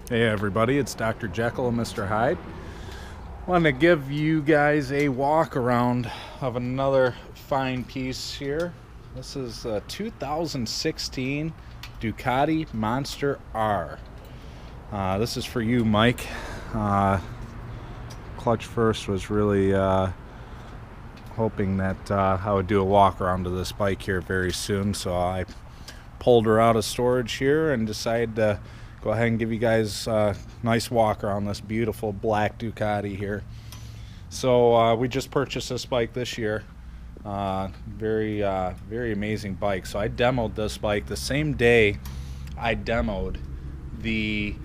Hey everybody, it's Dr. Jekyll and Mr. Hyde. I want to give you guys a walk around of another fine piece here. This is a 2016 Ducati MONSTER R. This is for you, Mike. Clutch First was really hoping that I would do a walk around to this bike here very soon, so I pulled her out of storage here and decided to go ahead and give you guys a nice walk around this beautiful black Ducati here. So we just purchased this bike this year. Very amazing bike. So I demoed this bike the same day I demoed the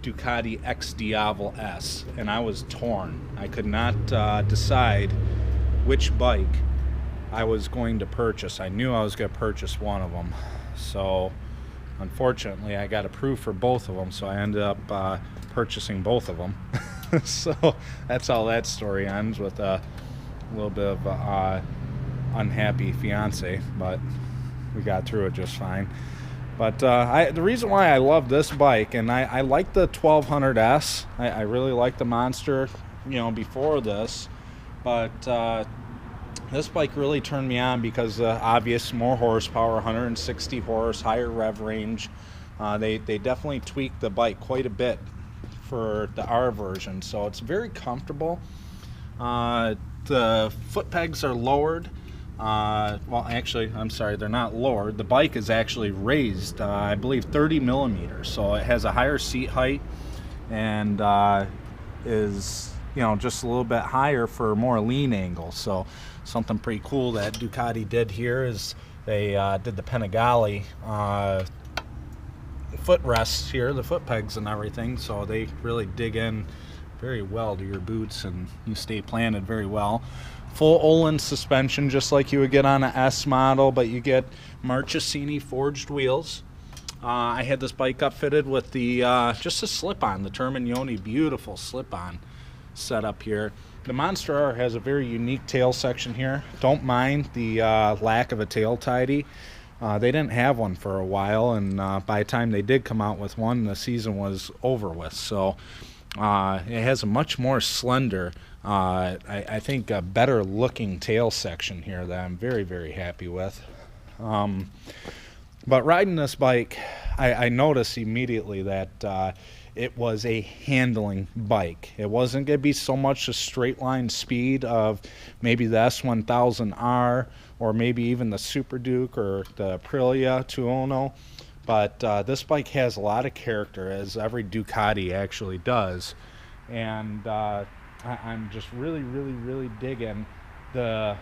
Ducati X Diavel S, and I was torn. I could not decide which bike I was going to purchase. I knew I was going to purchase one of them. So unfortunately, I got approved for both of them, so I ended up purchasing both of them. So that's how that story ends, with a little bit of unhappy fiance, but we got through it just fine. But the reason why I love this bike, and I like the 1200S, I really like the Monster, before this, but this bike really turned me on because obvious more horsepower, 160 horse, higher rev range. They definitely tweaked the bike quite a bit for the R version, so it's very comfortable. The foot pegs are lowered. Well, actually, I'm sorry, they're not lowered. The bike is actually raised, I believe 30 millimeters, so it has a higher seat height and is just a little bit higher for more lean angle. So something pretty cool that Ducati did here is they did the Panigale footrests here, the foot pegs and everything, so they really dig in very well to your boots and you stay planted very well. Full Olin suspension, just like you would get on an S model, but you get Marchesini forged wheels. I had this bike upfitted with the just a slip-on, the Terminioni beautiful slip-on setup here. The Monster R has a very unique tail section here. Don't mind the lack of a tail tidy. They didn't have one for a while, and by the time they did come out with one, the season was over with. So it has a much more slender, I think a better looking tail section here that I'm very happy with. But riding this bike, I noticed immediately that it was a handling bike. It wasn't going to be so much a straight line speed of maybe the S1000R or maybe even the Super Duke or the Aprilia 210. But this bike has a lot of character, as every Ducati actually does. And I'm just really digging the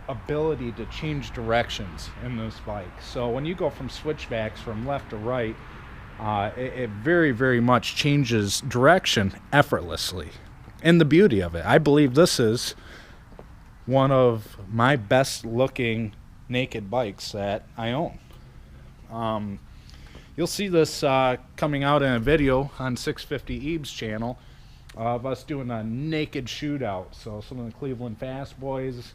ability to change directions in this bike. So when you go from switchbacks from left to right, it very much changes direction effortlessly. And the beauty of it, I believe this is one of my best looking naked bikes that I own. You'll see this coming out in a video on 650 Eve's channel of us doing a naked shootout. So some of the Cleveland Fast Boys,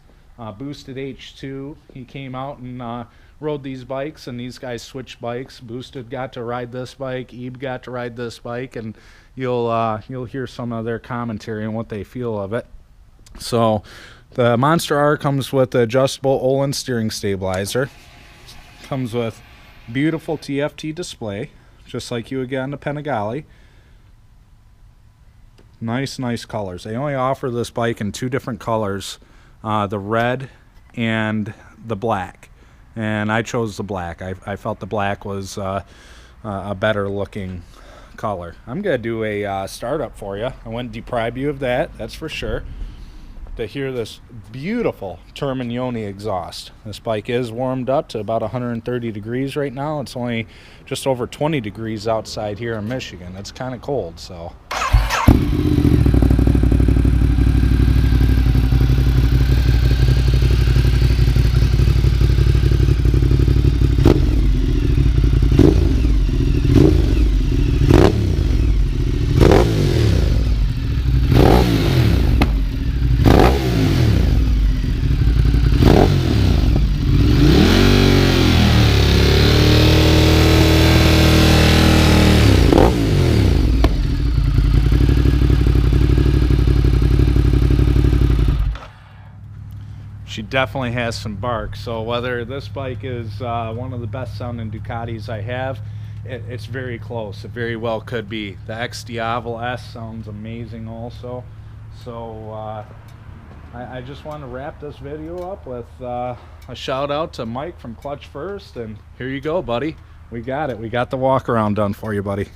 Boosted H2, he came out and rode these bikes, and these guys switched bikes. Boosted got to ride this bike, Ebe got to ride this bike, and you'll hear some of their commentary on what they feel of it. So the Monster R comes with the adjustable Olin steering stabilizer, comes with beautiful TFT display, just like you would get on the Panigale. Nice colors. They only offer this bike in two different colors, the red and the black, and I chose the black. I felt the black was a better looking color. I'm gonna do a startup for you. I wouldn't deprive you of that's for sure, to hear this beautiful Terminioni exhaust. This bike is warmed up to about 130 degrees right now. It's only just over 20 degrees outside here in Michigan. It's kind of cold, so she definitely has some bark. So whether this bike is one of the best sounding Ducatis I have, it's very close. It very well could be. The X Diavel S sounds amazing also. So I just want to wrap this video up with a shout out to Mike from Clutch First, and here you go, buddy. We got it. We got the walk around done for you, buddy.